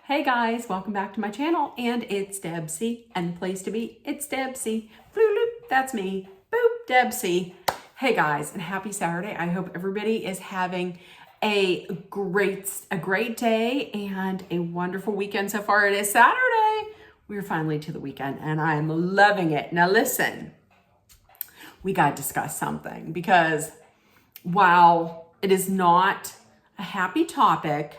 Hey guys, welcome back to my channel, and it's Debsy, and the place to be, it's Debsy. Bloop, bloop, that's me. Boop, Debsy. Hey guys, and happy Saturday. I hope everybody is having a great day and a wonderful weekend so far. It is Saturday. We're finally to the weekend, and I'm loving it. Now listen, we got to discuss something, because while it is not a happy topic,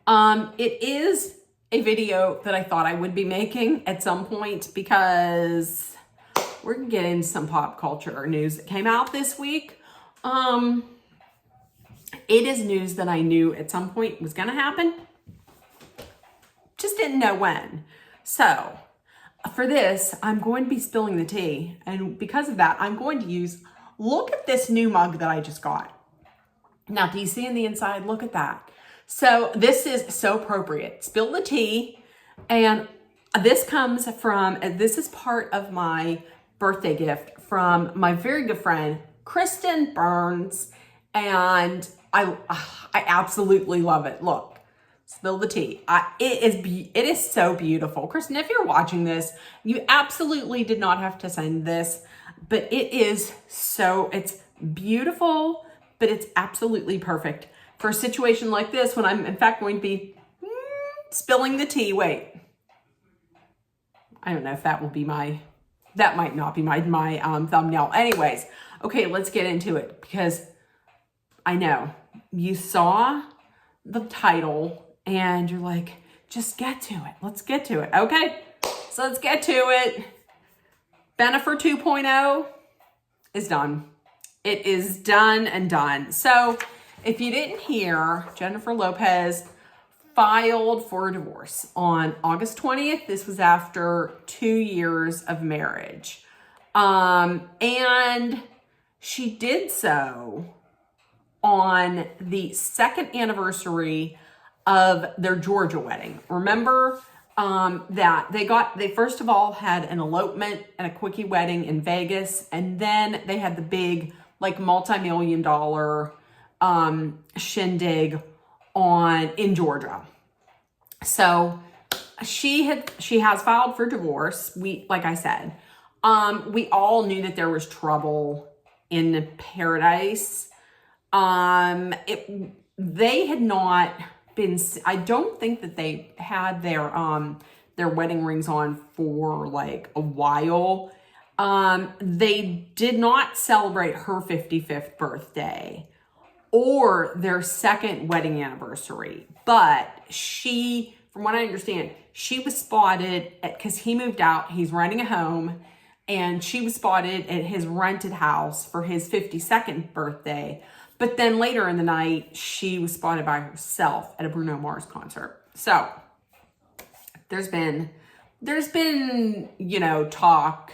it is a video that I thought I would be making at some point, because we're gonna get into some pop culture news that came out this week. It is news that I knew at some point was gonna happen, just didn't know when. So for this, I'm going to be spilling the tea, and because of that, I'm going to look at this new mug that I just got. Now, do you see on the inside? Look at that. So this is so appropriate. Spill the tea. And this is part of my birthday gift from my very good friend, Kristen Burns. And I absolutely love it. Look, spill the tea. It is so beautiful. Kristen, if you're watching this, you absolutely did not have to send this, but it's beautiful, but it's absolutely perfect for a situation like this, when I'm in fact going to be spilling the tea. Wait, I don't know if that might not be my thumbnail. Anyways, okay, let's get into it, because I know you saw the title and you're like, just get to it. Let's get to it. Okay, so let's get to it. Bennifer 2.0 is done. It is done and done. So if you didn't hear, Jennifer Lopez filed for divorce on August 20th. This was after 2 years of marriage. And she did so on the second anniversary of their Georgia wedding. Remember that they first of all had an elopement and a quickie wedding in Vegas, and then they had the big, like, multi-million-dollar shindig in Georgia. So she has filed for divorce. Like I said, we all knew that there was trouble in paradise. They had not been, I don't think that they had their wedding rings on for like a while. They did not celebrate her 55th birthday or their second wedding anniversary. But from what I understand, she was spotted because he moved out, he's renting a home, and she was spotted at his rented house for his 52nd birthday. But then later in the night, she was spotted by herself at a Bruno Mars concert. So there's been, talk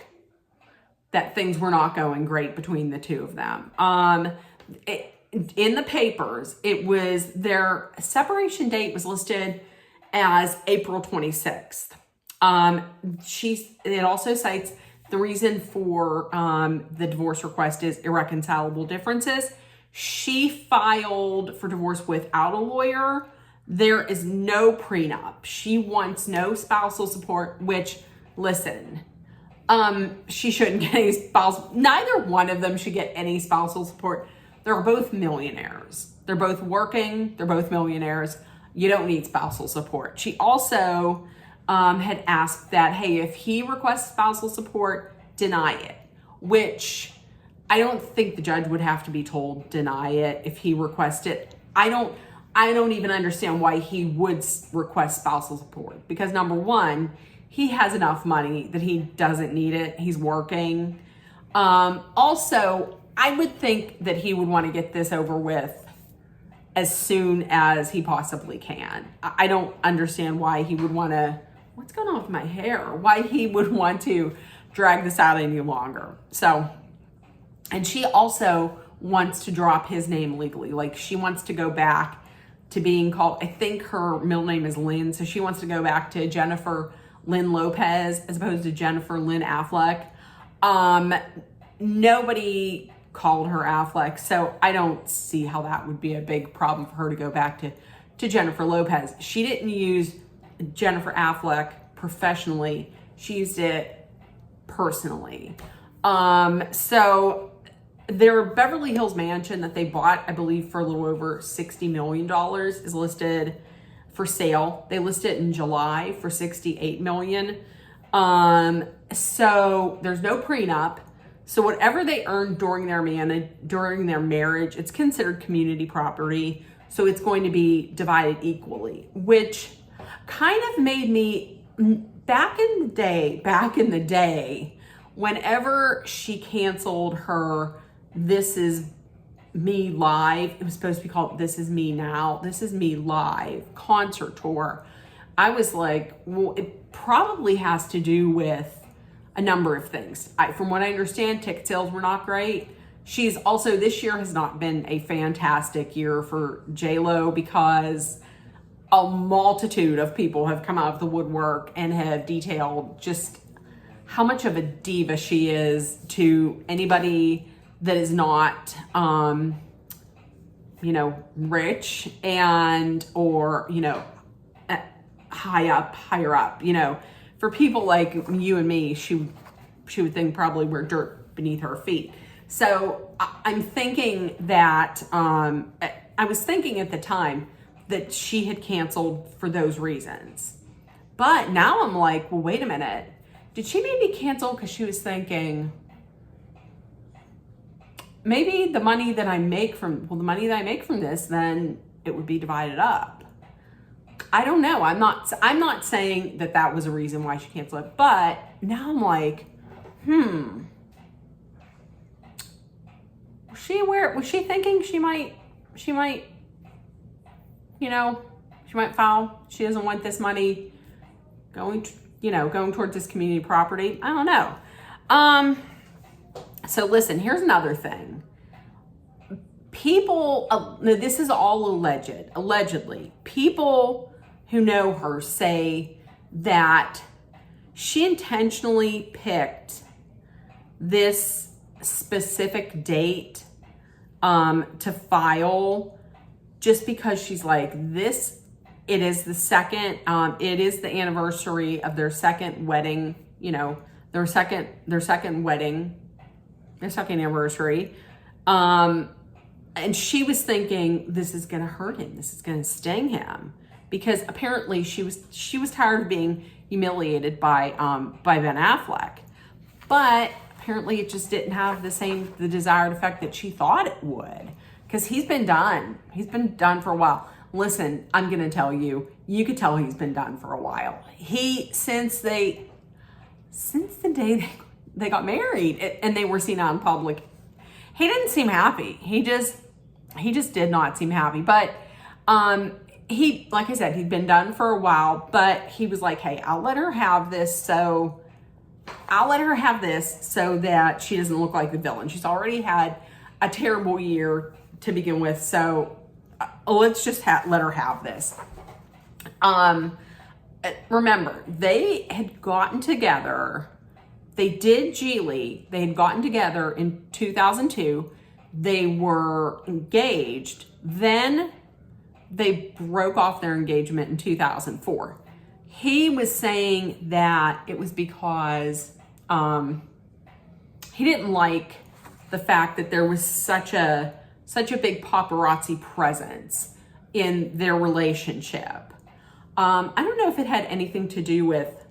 that things were not going great between the two of them. In the papers, their separation date was listed as April 26th. It also cites the reason for the divorce request is irreconcilable differences. She filed for divorce without a lawyer. There is no prenup. She wants no spousal support, which, listen, she shouldn't get any neither one of them should get any spousal support. They're both millionaires. They're both working. They're both millionaires. You don't need spousal support. She also had asked that, hey, if he requests spousal support, deny it, which I don't think the judge would have to be told deny it if he requests it. I don't even understand why he would request spousal support, because number one, he has enough money that he doesn't need it. He's working. Also, I would think that he would want to get this over with as soon as he possibly can. I don't understand why he would want to, what's going on with my hair? Why he would want to drag this out any longer. So, and she also wants to drop his name legally. Like, she wants to go back to being called, I think her middle name is Lynn. So she wants to go back to Jennifer Lynn Lopez as opposed to Jennifer Lynn Affleck. Nobody called her Affleck, so I don't see how that would be a big problem for her to go back to Jennifer Lopez. She didn't use Jennifer Affleck professionally. She used it personally. So their Beverly Hills mansion that they bought, I believe for a little over $60 million, is listed for sale. They listed it in July for $68 million. So there's no prenup. So whatever they earned during their marriage, it's considered community property. So it's going to be divided equally, which kind of made me, back in the day, whenever she canceled her This Is Me Live, it was supposed to be called This Is Me Now, This Is Me Live concert tour, I was like, well, it probably has to do with a number of things. From what I understand, ticket sales were not great. She's also, this year has not been a fantastic year for J-Lo because a multitude of people have come out of the woodwork and have detailed just how much of a diva she is to anybody that is not, rich and, or, higher up, for people like you and me, she would think probably we're dirt beneath her feet. So I'm thinking that, I was thinking at the time that she had canceled for those reasons. But now I'm like, well, wait a minute. Did she maybe cancel because she was thinking, maybe the money that I make from this, then it would be divided up. I don't know. I'm not saying that was a reason why she canceled it, but now I'm like, was she thinking she might, file? She doesn't want this money going towards this community property. I don't know. So listen, here's another thing. People, this is all allegedly. People who know her say that she intentionally picked this specific date to file just because she's like, it is the second, it is the anniversary of their second wedding, their second anniversary. And she was thinking, this is going to hurt him. This is going to sting him, because apparently she was tired of being humiliated by Ben Affleck, but apparently it just didn't have the desired effect that she thought it would, because he's been done for a while. Listen, I'm going to tell you, you could tell he's been done for a while. Since the day they got married and they were seen out in public, he didn't seem happy. He just did not seem happy. But like I said, he'd been done for a while, but he was like, hey, I'll let her have this so that she doesn't look like the villain. She's already had a terrible year to begin with, so let's just let her have this. Remember, they had gotten together. They did Geely. They had gotten together in 2002. They were engaged. Then they broke off their engagement in 2004. He was saying that it was because he didn't like the fact that there was such a big paparazzi presence in their relationship. I don't know if it had anything to do with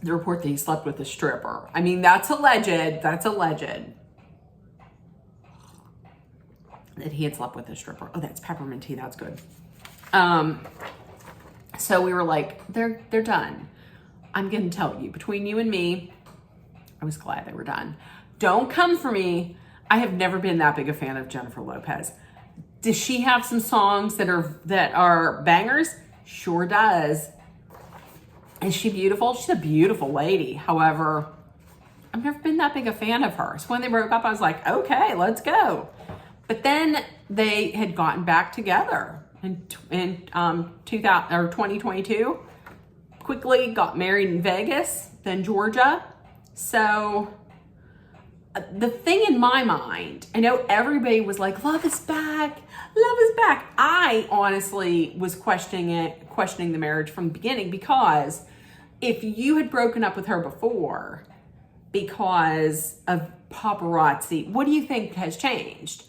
the report that he slept with a stripper. I mean, that's alleged. That he had slept with a stripper. Oh, that's peppermint tea. That's good. So we were like, they're done. I'm going to tell you, between you and me, I was glad they were done. Don't come for me. I have never been that big a fan of Jennifer Lopez. Does she have some songs that are bangers? Sure does. Is she beautiful? She's a beautiful lady. However, I've never been that big a fan of her. So when they broke up, I was like, okay, let's go. But then they had gotten back together in 2022. Quickly got married in Vegas, then Georgia. So the thing in my mind, I know everybody was like, love is back. Love is back. I honestly was questioning the marriage from the beginning, because if you had broken up with her before because of paparazzi, what do you think has changed?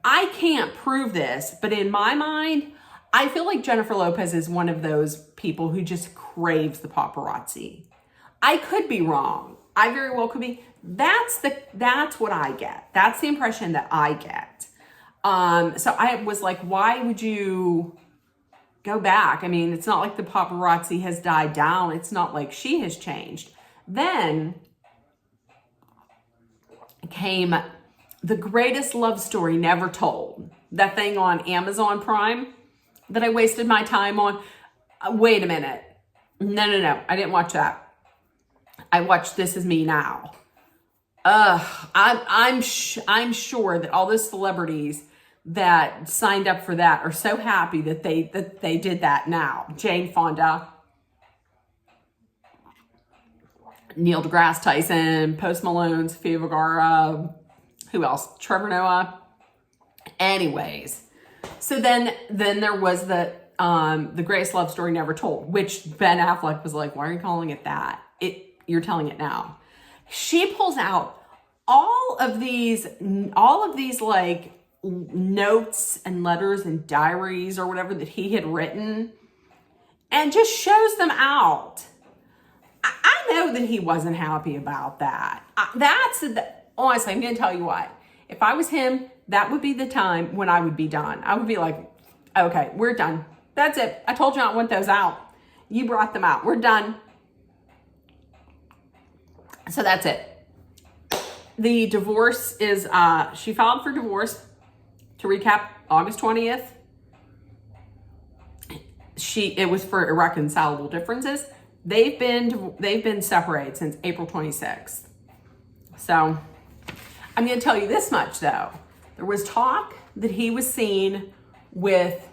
I can't prove this, but in my mind, I feel like Jennifer Lopez is one of those people who just craves the paparazzi. I could be wrong. I very well could be. That's what I get. That's the impression that I get. So I was like, why would you go back? I mean, it's not like the paparazzi has died down. It's not like she has changed. Then came The Greatest Love Story Never Told. That thing on Amazon Prime that I wasted my time on. Wait a minute. No. I didn't watch that. I watched This Is Me Now. I'm sure that all those celebrities that signed up for that are so happy that they did that now. Jane Fonda, Neil deGrasse Tyson, Post Malone, Sofia Vergara, who else? Trevor Noah. Anyways, so then there was the Greatest Love Story Never Told, which Ben Affleck was like, why are you calling it that? You're telling it now. She pulls out all of these like notes and letters and diaries or whatever that he had written and just shows them out. I know that he wasn't happy about that. Honestly, I'm going to tell you what. If I was him, that would be the time when I would be done. I would be like, okay, we're done. That's it. I told you I want those out. You brought them out. We're done. So that's it. The divorce is, she filed for divorce. To recap, August 20th. It was for irreconcilable differences. They've been separated since April 26th. So I'm going to tell you this much, though. There was talk that he was seen with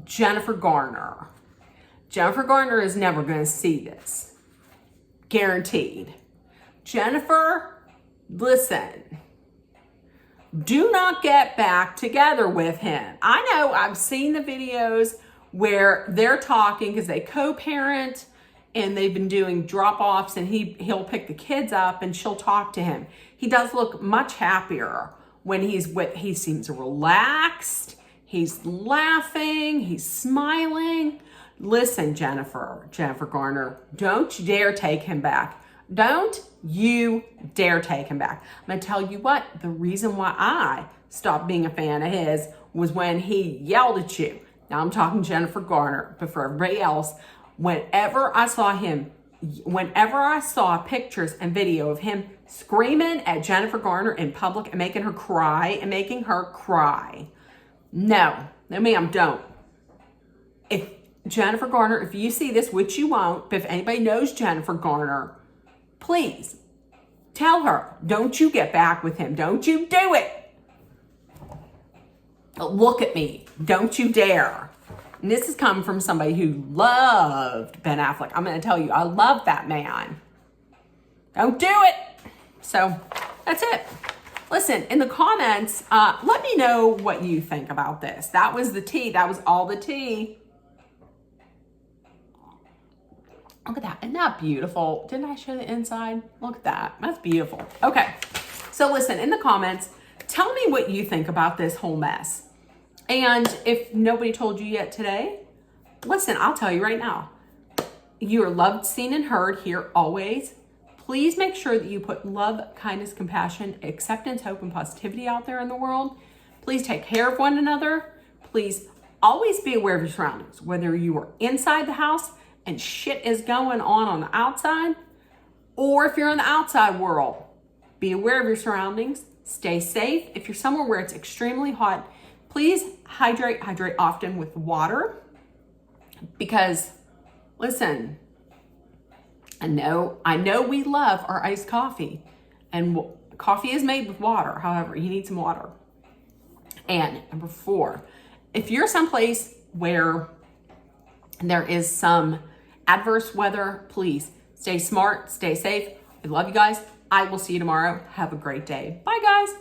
Jennifer Garner. Jennifer Garner is never going to see this. Guaranteed. Jennifer, listen. Do not get back together with him. I know I've seen the videos where they're talking because they co-parent and they've been doing drop-offs, and he'll pick the kids up and she'll talk to him. He does look much happier when he seems relaxed, he's laughing, he's smiling. Listen, Jennifer Garner, don't you dare take him back. Don't you dare take him back. I'm going to tell you what, the reason why I stopped being a fan of his was when he yelled at you. Now I'm talking Jennifer Garner, but for everybody else, whenever I saw pictures and video of him screaming at Jennifer Garner in public and making her cry, no, ma'am, don't. If Jennifer Garner, if you see this, which you won't, but if anybody knows Jennifer Garner, please tell her, don't you get back with him. Don't you do it. Look at me. Don't you dare. And this is coming from somebody who loved Ben Affleck. I'm going to tell you, I love that man. Don't do it. So that's it. Listen, in the comments, let me know what you think about this. That was the tea. That was all the tea. Look at that. Isn't that beautiful? Didn't I show the inside? Look at that. That's beautiful. Okay. So listen, in the comments, tell me what you think about this whole mess. And if nobody told you yet today, listen, I'll tell you right now. You are loved, seen, and heard here always. Please make sure that you put love, kindness, compassion, acceptance, hope, and positivity out there in the world. Please take care of one another. Please always be aware of your surroundings, whether you are inside the house and shit is going on the outside, or if you're in the outside world, be aware of your surroundings. Stay safe. If you're somewhere where it's extremely hot, please hydrate often with water, because listen, I know we love our iced coffee, and coffee is made with water. However, you need some water. And number 4, if you're someplace where there is some adverse weather, please stay smart, stay safe. I love you guys. I will see you tomorrow. Have a great day. Bye, guys.